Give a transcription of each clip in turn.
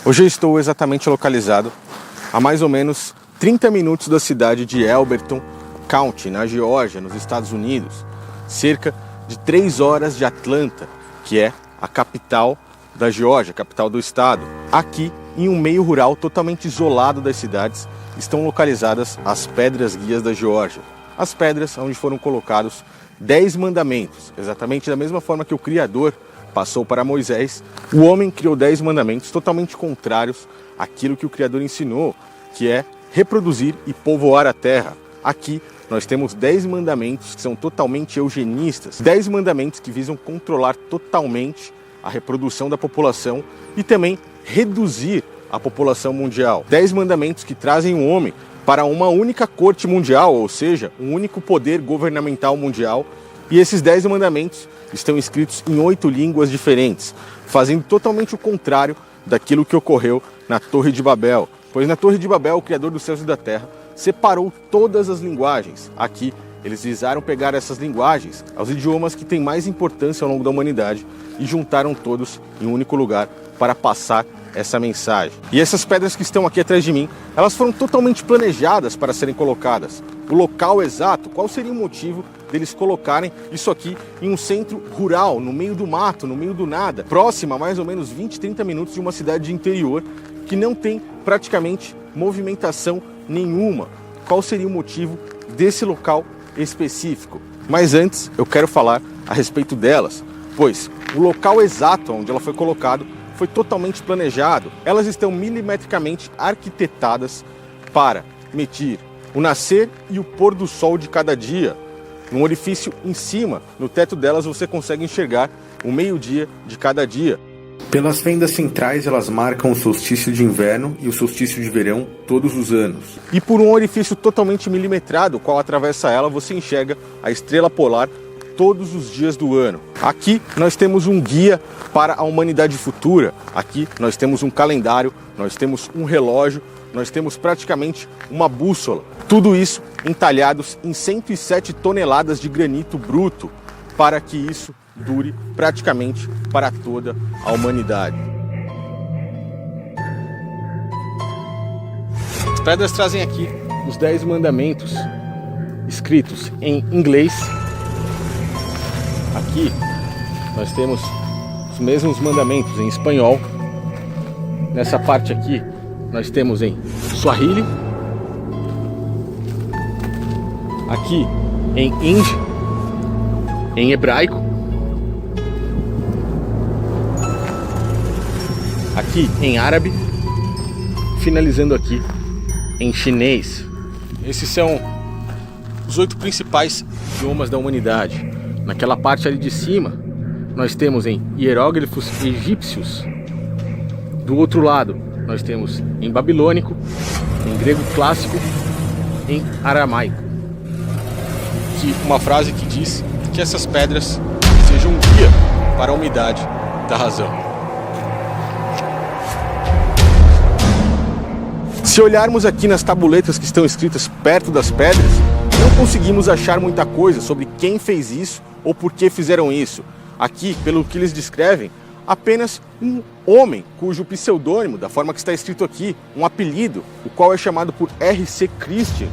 Hoje eu estou exatamente localizado a mais ou menos 30 minutos da cidade de Elberton County, na Geórgia, nos Estados Unidos. Cerca de 3 horas de Atlanta, que é a capital da Geórgia, a capital do estado. Aqui, em um meio rural totalmente isolado das cidades, estão localizadas as Pedras Guias da Geórgia. As pedras onde foram colocados 10 mandamentos, exatamente da mesma forma que o Criador passou para Moisés. O homem criou 10 mandamentos totalmente contrários àquilo que o Criador ensinou, que é reproduzir e povoar a terra. Aqui nós temos 10 mandamentos que são totalmente eugenistas, 10 mandamentos que visam controlar totalmente a reprodução da população e também reduzir a população mundial. 10 mandamentos que trazem o homem para uma única corte mundial, ou seja, um único poder governamental mundial. E esses 10 mandamentos estão escritos em 8 línguas diferentes, fazendo totalmente o contrário daquilo que ocorreu na Torre de Babel. Pois na Torre de Babel, o Criador dos céus e da terra separou todas as linguagens. Aqui, eles visaram pegar essas linguagens, os idiomas que têm mais importância ao longo da humanidade, e juntaram todos em um único lugar para passar essa mensagem. E essas pedras que estão aqui atrás de mim, elas foram totalmente planejadas para serem colocadas. O local exato, qual seria o motivo deles colocarem isso aqui em um centro rural, no meio do mato, no meio do nada, próximo a mais ou menos 20, 30 minutos de uma cidade de interior que não tem praticamente movimentação nenhuma. Qual seria o motivo desse local específico? Mas antes eu quero falar a respeito delas, pois o local exato onde ela foi colocado foi totalmente planejado. Elas estão milimetricamente arquitetadas para medir o nascer e o pôr do sol de cada dia. Num orifício em cima, no teto delas, você consegue enxergar o meio-dia de cada dia. Pelas fendas centrais, elas marcam o solstício de inverno e o solstício de verão todos os anos. E por um orifício totalmente milimetrado, qual atravessa ela, você enxerga a estrela polar todos os dias do ano. Aqui nós temos um guia para a humanidade futura. Aqui nós temos um calendário, nós temos um relógio, nós temos praticamente uma bússola. Tudo isso entalhados em 107 toneladas de granito bruto, para que isso dure praticamente para toda a humanidade. As pedras trazem aqui os 10 mandamentos escritos em inglês. Aqui nós temos os mesmos mandamentos em espanhol. Nessa parte aqui nós temos em Swahili. Aqui em Hindi, em hebraico. Aqui em árabe. Finalizando aqui em chinês. Esses são os 8 principais idiomas da humanidade. Naquela parte ali de cima, nós temos em hieróglifos egípcios. Do outro lado, nós temos em babilônico, em grego clássico, em aramaico. Uma frase que diz que essas pedras sejam um guia para a unidade da razão. Se olharmos aqui nas tabuletas que estão escritas perto das pedras, não conseguimos achar muita coisa sobre quem fez isso ou por que fizeram isso. Aqui, pelo que eles descrevem, apenas um homem cujo pseudônimo, da forma que está escrito aqui, um apelido, o qual é chamado por R.C. Christian,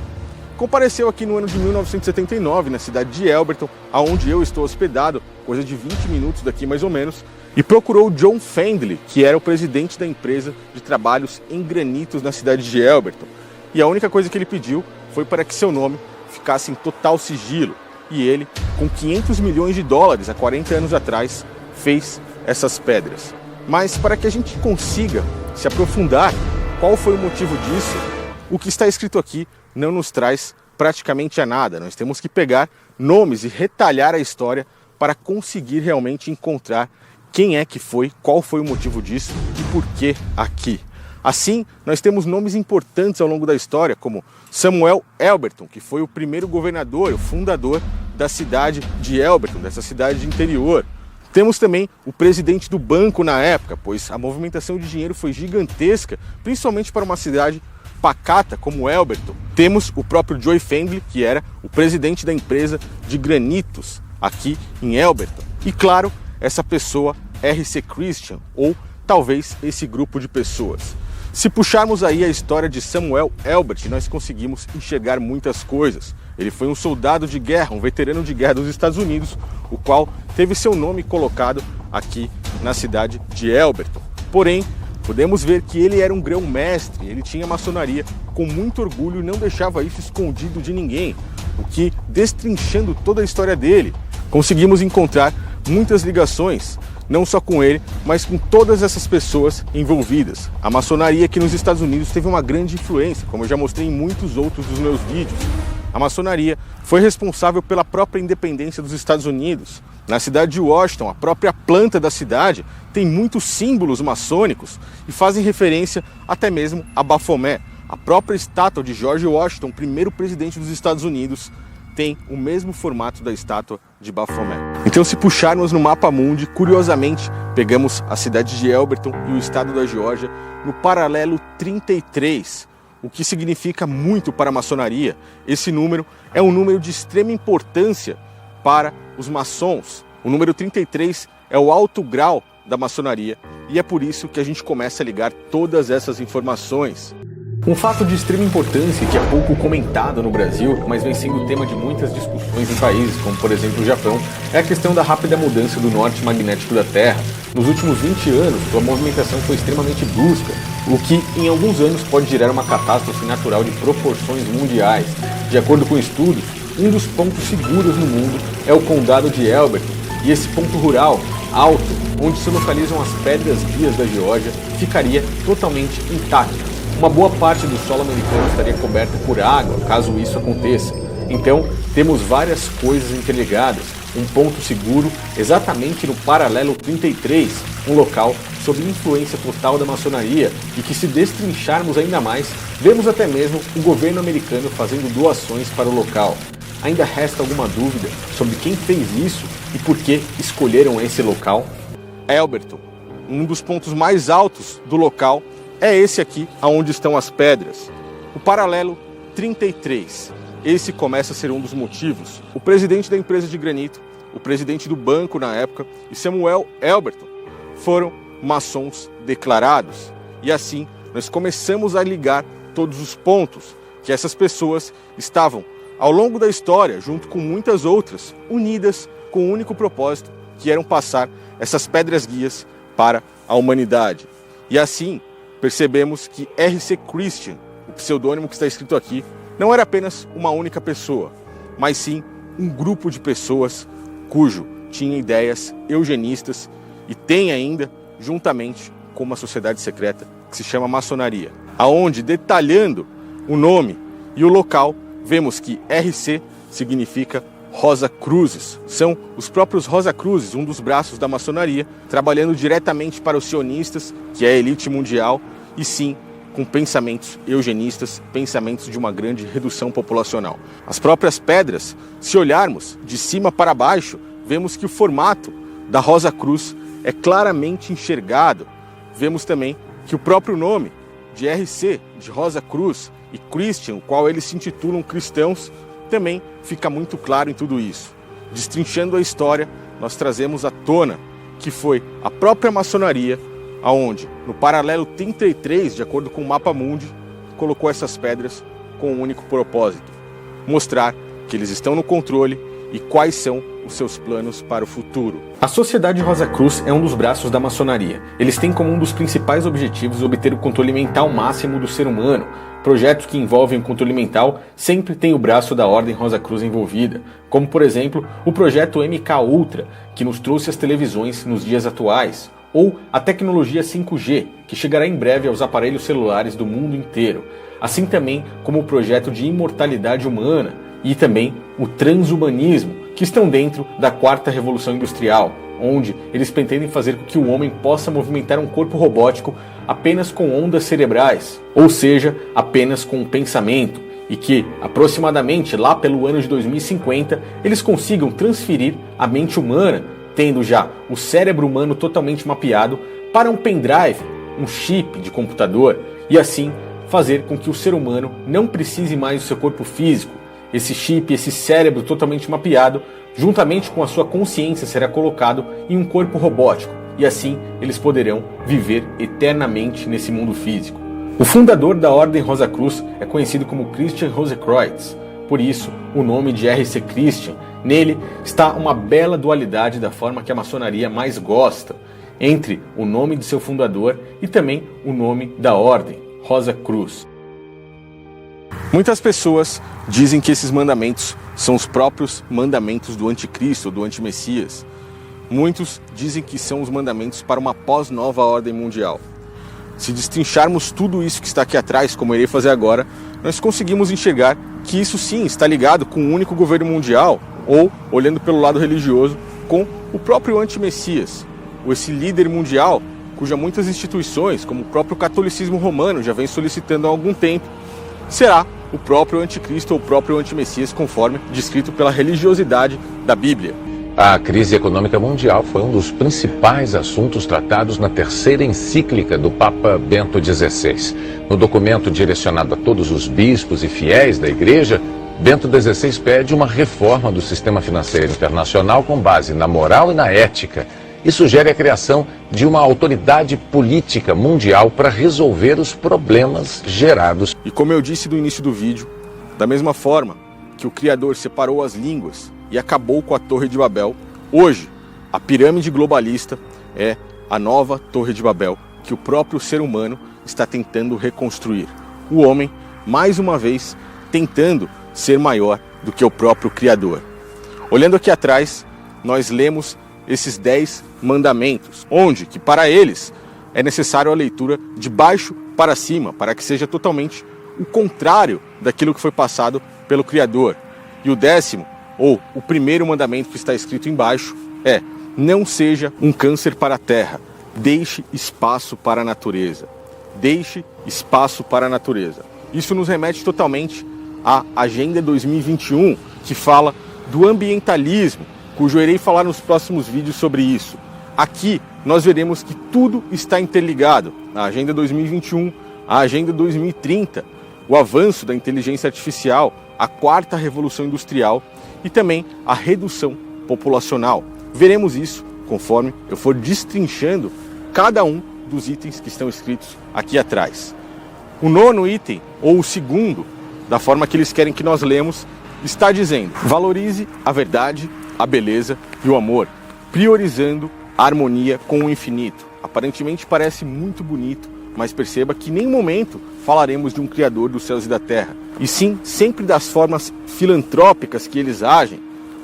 compareceu aqui no ano de 1979, na cidade de Elberton, aonde eu estou hospedado, coisa de 20 minutos daqui mais ou menos, e procurou John Fendley, que era o presidente da empresa de trabalhos em granitos na cidade de Elberton. E a única coisa que ele pediu foi para que seu nome ficasse em total sigilo. E ele, com 500 milhões de dólares há 40 anos atrás, fez essas pedras. Mas para que a gente consiga se aprofundar qual foi o motivo disso, o que está escrito aqui não nos traz praticamente a nada. Nós temos que pegar nomes e retalhar a história para conseguir realmente encontrar quem é que foi, qual foi o motivo disso e por que aqui. Assim, nós temos nomes importantes ao longo da história, como Samuel Elberton, que foi o primeiro governador, o fundador da cidade de Elberton, dessa cidade de interior. Temos também o presidente do banco na época, pois a movimentação de dinheiro foi gigantesca, principalmente para uma cidade pacata como Elberton. Temos o próprio Joy Fendley, que era o presidente da empresa de granitos aqui em Elberton. E claro, essa pessoa, R.C. Christian, ou talvez esse grupo de pessoas. Se puxarmos aí a história de Samuel Elbert, nós conseguimos enxergar muitas coisas. Ele foi um soldado de guerra, um veterano de guerra dos Estados Unidos, o qual teve seu nome colocado aqui na cidade de Elberton. Porém, podemos ver que ele era um grão-mestre, ele tinha maçonaria com muito orgulho e não deixava isso escondido de ninguém, o que, destrinchando toda a história dele, conseguimos encontrar muitas ligações, não só com ele, mas com todas essas pessoas envolvidas. A maçonaria aqui nos Estados Unidos teve uma grande influência, como eu já mostrei em muitos outros dos meus vídeos. A maçonaria foi responsável pela própria independência dos Estados Unidos. Na cidade de Washington, a própria planta da cidade tem muitos símbolos maçônicos e fazem referência até mesmo a Baphomet. A própria estátua de George Washington, primeiro presidente dos Estados Unidos, tem o mesmo formato da estátua de Baphomet. Então, se puxarmos no mapa mundi, curiosamente, pegamos a cidade de Elberton e o estado da Geórgia no paralelo 33, o que significa muito para a maçonaria. Esse número é um número de extrema importância para os maçons. O número 33 é o alto grau da maçonaria e é por isso que a gente começa a ligar todas essas informações. Um fato de extrema importância que é pouco comentado no Brasil, mas vem sendo tema de muitas discussões em países, como por exemplo o Japão, é a questão da rápida mudança do norte magnético da Terra. Nos últimos 20 anos, sua movimentação foi extremamente brusca, o que em alguns anos pode gerar uma catástrofe natural de proporções mundiais. De acordo com estudos, um dos pontos seguros no mundo é o condado de Elberton, e esse ponto rural, alto, onde se localizam as pedras guias da Geórgia, ficaria totalmente intacto. Uma boa parte do solo americano estaria coberta por água, caso isso aconteça. Então, temos várias coisas interligadas. Um ponto seguro, exatamente no paralelo 33, um local sob influência total da maçonaria e que, se destrincharmos ainda mais, vemos até mesmo o governo americano fazendo doações para o local. Ainda resta alguma dúvida sobre quem fez isso e por que escolheram esse local? Elberton, um dos pontos mais altos do local, é esse aqui, onde estão as pedras. O paralelo 33. Esse começa a ser um dos motivos. O presidente da empresa de granito, o presidente do banco na época e Samuel Elberton foram maçons declarados. E assim, nós começamos a ligar todos os pontos que essas pessoas estavam, ao longo da história, junto com muitas outras, unidas com um único propósito, que eram passar essas pedras guias para a humanidade. E assim, percebemos que R.C. Christian, o pseudônimo que está escrito aqui, não era apenas uma única pessoa, mas sim um grupo de pessoas cujo tinha ideias eugenistas e tem ainda, juntamente com uma sociedade secreta que se chama maçonaria, aonde, detalhando o nome e o local, vemos que RC significa Rosa Cruzes. São os próprios Rosa Cruzes, um dos braços da maçonaria, trabalhando diretamente para os sionistas, que é a elite mundial, e sim, com pensamentos eugenistas, pensamentos de uma grande redução populacional. As próprias pedras, se olharmos de cima para baixo, vemos que o formato da Rosa Cruz é claramente enxergado. Vemos também que o próprio nome de RC, de Rosa Cruz, e Christian, o qual eles se intitulam cristãos, também fica muito claro em tudo isso. Destrinchando a história, nós trazemos à tona que foi a própria maçonaria aonde, no paralelo 33, de acordo com o mapa mundi, colocou essas pedras com um único propósito: mostrar que eles estão no controle e quais são os seus planos para o futuro. A Sociedade Rosa Cruz é um dos braços da maçonaria. Eles têm como um dos principais objetivos obter o controle mental máximo do ser humano. Projetos que envolvem o controle mental sempre têm o braço da Ordem Rosa Cruz envolvida, como por exemplo o projeto MK Ultra, que nos trouxe as televisões nos dias atuais, ou a tecnologia 5G, que chegará em breve aos aparelhos celulares do mundo inteiro, assim também como o projeto de imortalidade humana e também o transhumanismo, que estão dentro da quarta revolução industrial, onde eles pretendem fazer com que o homem possa movimentar um corpo robótico apenas com ondas cerebrais, ou seja, apenas com um pensamento, e que, aproximadamente lá pelo ano de 2050, eles consigam transferir a mente humana, tendo já o cérebro humano totalmente mapeado, para um pendrive, um chip de computador, e assim fazer com que o ser humano não precise mais do seu corpo físico. Esse chip, esse cérebro totalmente mapeado, juntamente com a sua consciência, será colocado em um corpo robótico, e assim eles poderão viver eternamente nesse mundo físico. O fundador da Ordem Rosa Cruz é conhecido como Christian Rosekreuz, por isso o nome de R.C. Christian. Nele está uma bela dualidade da forma que a maçonaria mais gosta, entre o nome de seu fundador e também o nome da Ordem, Rosa Cruz. Muitas pessoas dizem que esses mandamentos são os próprios mandamentos do anticristo, do antimessias. Muitos dizem que são os mandamentos para uma pós-nova ordem mundial. Se destrincharmos tudo isso que está aqui atrás, como eu irei fazer agora, nós conseguimos enxergar que isso sim está ligado com um único governo mundial, ou, olhando pelo lado religioso, com o próprio antimessias, ou esse líder mundial, cuja muitas instituições, como o próprio catolicismo romano, já vem solicitando há algum tempo, será o próprio anticristo ou o próprio antimessias, conforme descrito pela religiosidade da Bíblia. A crise econômica mundial foi um dos principais assuntos tratados na terceira encíclica do Papa Bento XVI. No documento direcionado a todos os bispos e fiéis da Igreja, Bento XVI pede uma reforma do sistema financeiro internacional com base na moral e na ética e sugere a criação de uma autoridade política mundial para resolver os problemas gerados. E como eu disse no início do vídeo, da mesma forma que o Criador separou as línguas e acabou com a Torre de Babel, hoje a pirâmide globalista é a nova Torre de Babel que o próprio ser humano está tentando reconstruir. O homem, mais uma vez, tentando ser maior do que o próprio Criador. Olhando aqui atrás, nós lemos esses 10 mandamentos, onde que para eles é necessário a leitura de baixo para cima, para que seja totalmente o contrário daquilo que foi passado pelo Criador. E o 10º, ou o primeiro mandamento que está escrito embaixo, é: não seja um câncer para a terra, deixe espaço para a natureza. Deixe espaço para a natureza. Isso nos remete totalmente à Agenda 2021, que fala do ambientalismo, cujo eu irei falar nos próximos vídeos sobre isso. Aqui nós veremos que tudo está interligado. A Agenda 2021, a Agenda 2030, o avanço da inteligência artificial, a quarta revolução industrial e também a redução populacional. Veremos isso conforme eu for destrinchando cada um dos itens que estão escritos aqui atrás. O 9º item, ou o segundo, da forma que eles querem que nós lemos, está dizendo: valorize a verdade, a beleza e o amor, priorizando a harmonia com o infinito. Aparentemente parece muito bonito, mas perceba que em nenhum momento falaremos de um Criador dos céus e da terra, e sim sempre das formas filantrópicas que eles agem,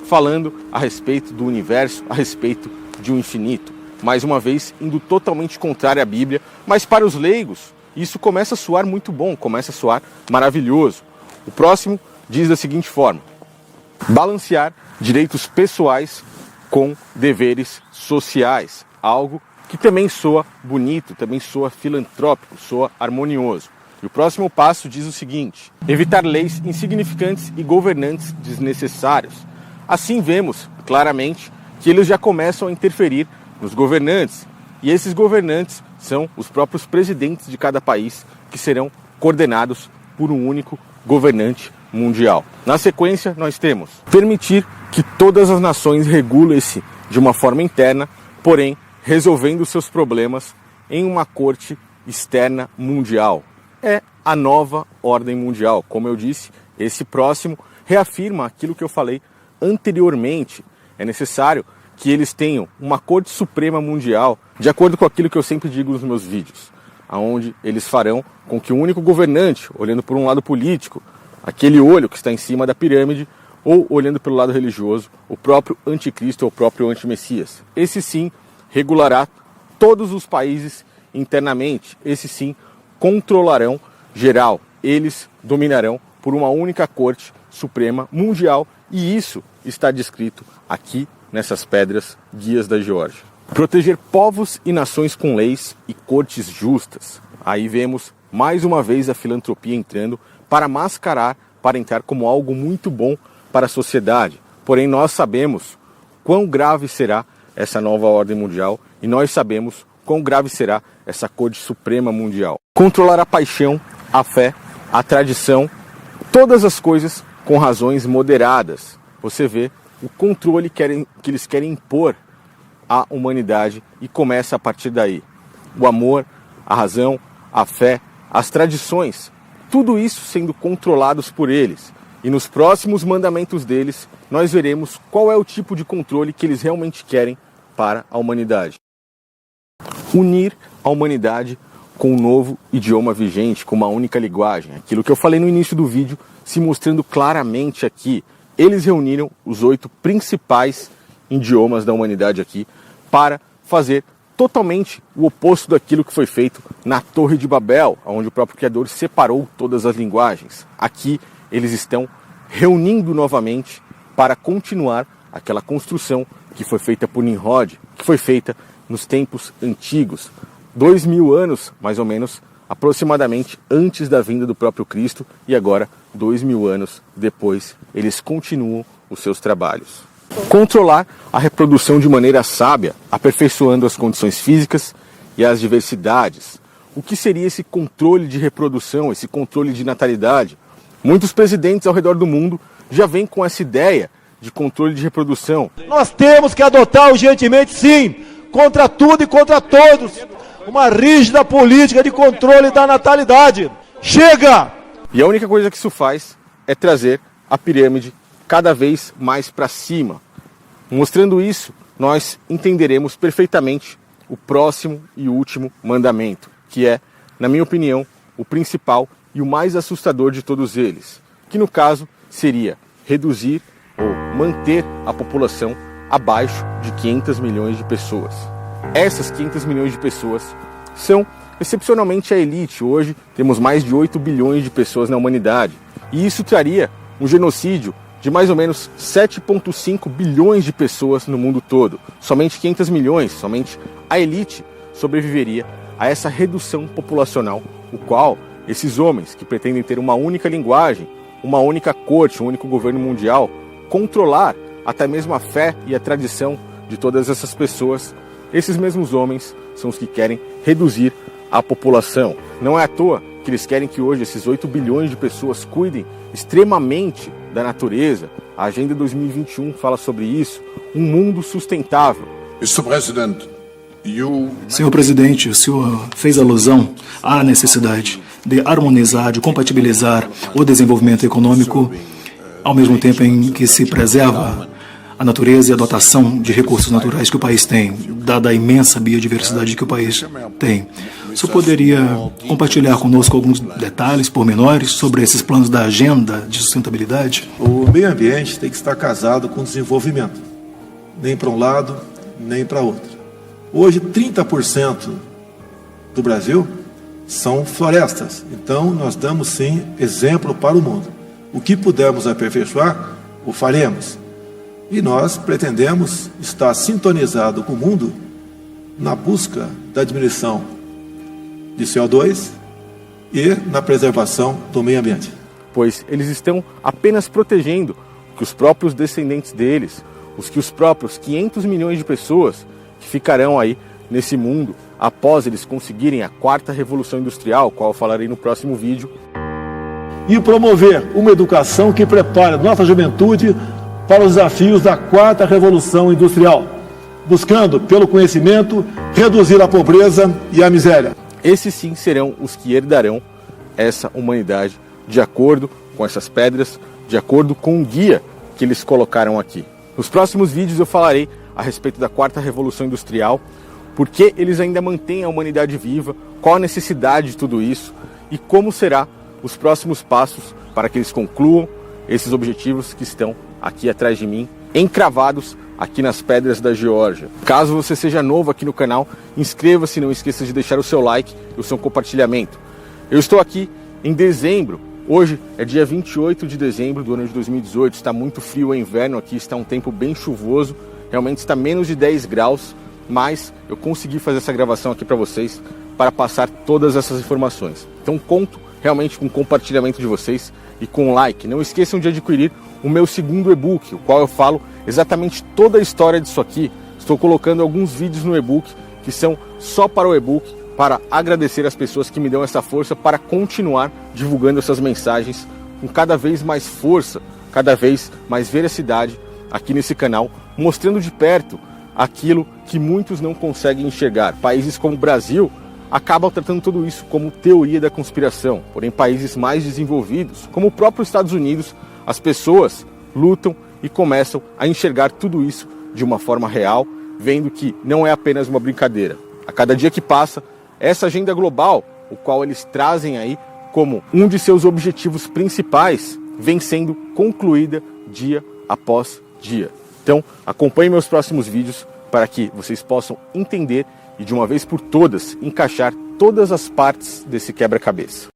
falando a respeito do universo, a respeito de um infinito. Mais uma vez, indo totalmente contrário à Bíblia, mas para os leigos, isso começa a soar muito bom, começa a soar maravilhoso. O próximo diz da seguinte forma: balancear direitos pessoais com deveres sociais, algo que também soa bonito, também soa filantrópico, soa harmonioso. E o próximo passo diz o seguinte: evitar leis insignificantes e governantes desnecessários. Assim vemos claramente que eles já começam a interferir nos governantes, e esses governantes são os próprios presidentes de cada país, que serão coordenados por um único governante mundial. Na sequência, nós temos permitir que todas as nações regulem-se de uma forma interna, porém resolvendo seus problemas em uma corte externa mundial. É a nova ordem mundial. Como eu disse, esse próximo reafirma aquilo que eu falei anteriormente. É necessário que eles tenham uma corte suprema mundial, de acordo com aquilo que eu sempre digo nos meus vídeos, aonde eles farão com que o único governante, olhando por um lado político, aquele olho que está em cima da pirâmide, ou olhando pelo lado religioso, o próprio anticristo ou o próprio antimessias. Esse sim regulará todos os países internamente, esse sim controlarão geral, eles dominarão por uma única corte suprema mundial, e isso está descrito aqui nessas pedras guias da Geórgia. Proteger povos e nações com leis e cortes justas. Aí vemos mais uma vez a filantropia entrando para mascarar, para entrar como algo muito bom para a sociedade. Porém, nós sabemos quão grave será essa nova ordem mundial, e nós sabemos quão grave será essa corte suprema mundial. Controlar a paixão, a fé, a tradição, todas as coisas com razões moderadas. Você vê o controle que eles querem impor a humanidade e começa a partir daí. O amor, a razão, a fé, as tradições, tudo isso sendo controlados por eles. E nos próximos mandamentos deles, nós veremos qual é o tipo de controle que eles realmente querem para a humanidade. Unir a humanidade com um novo idioma vigente, com uma única linguagem. Aquilo que eu falei no início do vídeo, se mostrando claramente aqui. Eles reuniram os 8 principais idiomas da humanidade aqui para fazer totalmente o oposto daquilo que foi feito na Torre de Babel, onde o próprio Criador separou todas as linguagens. Aqui eles estão reunindo novamente para continuar aquela construção que foi feita por Nimrod, que foi feita nos tempos antigos, 2000 anos, mais ou menos, aproximadamente antes da vinda do próprio Cristo, e agora, 2000 anos depois, eles continuam os seus trabalhos. Controlar a reprodução de maneira sábia, aperfeiçoando as condições físicas e as diversidades. O que seria esse controle de reprodução, esse controle de natalidade? Muitos presidentes ao redor do mundo já vêm com essa ideia de controle de reprodução. Nós temos que adotar urgentemente, sim, contra tudo e contra todos, uma rígida política de controle da natalidade. Chega! E a única coisa que isso faz é trazer a pirâmide cada vez mais para cima. Mostrando isso, nós entenderemos perfeitamente o próximo e último mandamento, que é, na minha opinião, o principal e o mais assustador de todos eles, que no caso seria reduzir ou manter a população abaixo de 500 milhões de pessoas. Essas 500 milhões de pessoas são excepcionalmente a elite. Hoje temos mais de 8 bilhões de pessoas na humanidade. E isso traria um genocídio de mais ou menos 7,5 bilhões de pessoas no mundo todo. Somente 500 milhões, somente a elite sobreviveria a essa redução populacional, o qual esses homens que pretendem ter uma única linguagem, uma única corte, um único governo mundial, controlar até mesmo a fé e a tradição de todas essas pessoas, esses mesmos homens são os que querem reduzir a população. Não é à toa que eles querem que hoje esses 8 bilhões de pessoas cuidem extremamente da natureza. A Agenda 2021 fala sobre isso, um mundo sustentável. Senhor presidente, o senhor fez alusão à necessidade de harmonizar, de compatibilizar o desenvolvimento econômico ao mesmo tempo em que se preserva a natureza e a dotação de recursos naturais que o país tem, dada a imensa biodiversidade que o país tem. O senhor poderia compartilhar conosco alguns detalhes, pormenores, sobre esses planos da agenda de sustentabilidade? O meio ambiente tem que estar casado com o desenvolvimento, nem para um lado, nem para outro. Hoje, 30% do Brasil são florestas, então nós damos sim exemplo para o mundo. O que pudermos aperfeiçoar, o faremos. E nós pretendemos estar sintonizado com o mundo na busca da diminuição de CO2 e na preservação do meio ambiente. Pois eles estão apenas protegendo que os próprios descendentes deles, os próprios 500 milhões de pessoas que ficarão aí nesse mundo após eles conseguirem a 4ª Revolução Industrial, qual eu falarei no próximo vídeo. E promover uma educação que prepare nossa juventude para os desafios da 4ª Revolução Industrial, buscando, pelo conhecimento, reduzir a pobreza e a miséria. Esses sim serão os que herdarão essa humanidade de acordo com essas pedras, de acordo com o guia que eles colocaram aqui. Nos próximos vídeos eu falarei a respeito da 4ª Revolução Industrial, por que eles ainda mantêm a humanidade viva, qual a necessidade de tudo isso e como será os próximos passos para que eles concluam esses objetivos que estão aqui atrás de mim, encravados aqui nas pedras da Geórgia. Caso você seja novo aqui no canal, inscreva-se e não esqueça de deixar o seu like e o seu compartilhamento. Eu estou aqui em dezembro, hoje é dia 28 de dezembro do ano de 2018, está muito frio, é inverno aqui, está um tempo bem chuvoso, realmente está menos de 10 graus, mas eu consegui fazer essa gravação aqui para vocês, para passar todas essas informações. Então conto realmente com o compartilhamento de vocês e com o like. Não esqueçam de adquirir o meu segundo e-book, o qual eu falo exatamente toda a história disso aqui. Estou colocando alguns vídeos no e-book que são só para o e-book, para agradecer as pessoas que me dão essa força para continuar divulgando essas mensagens com cada vez mais força, cada vez mais veracidade aqui nesse canal, mostrando de perto aquilo que muitos não conseguem enxergar. Países como o Brasil acabam tratando tudo isso como teoria da conspiração. Porém, países mais desenvolvidos, como o próprio Estados Unidos, as pessoas lutam e começam a enxergar tudo isso de uma forma real, vendo que não é apenas uma brincadeira. A cada dia que passa, essa agenda global, o qual eles trazem aí como um de seus objetivos principais, vem sendo concluída dia após dia. Então, acompanhe meus próximos vídeos para que vocês possam entender e de uma vez por todas encaixar todas as partes desse quebra-cabeça.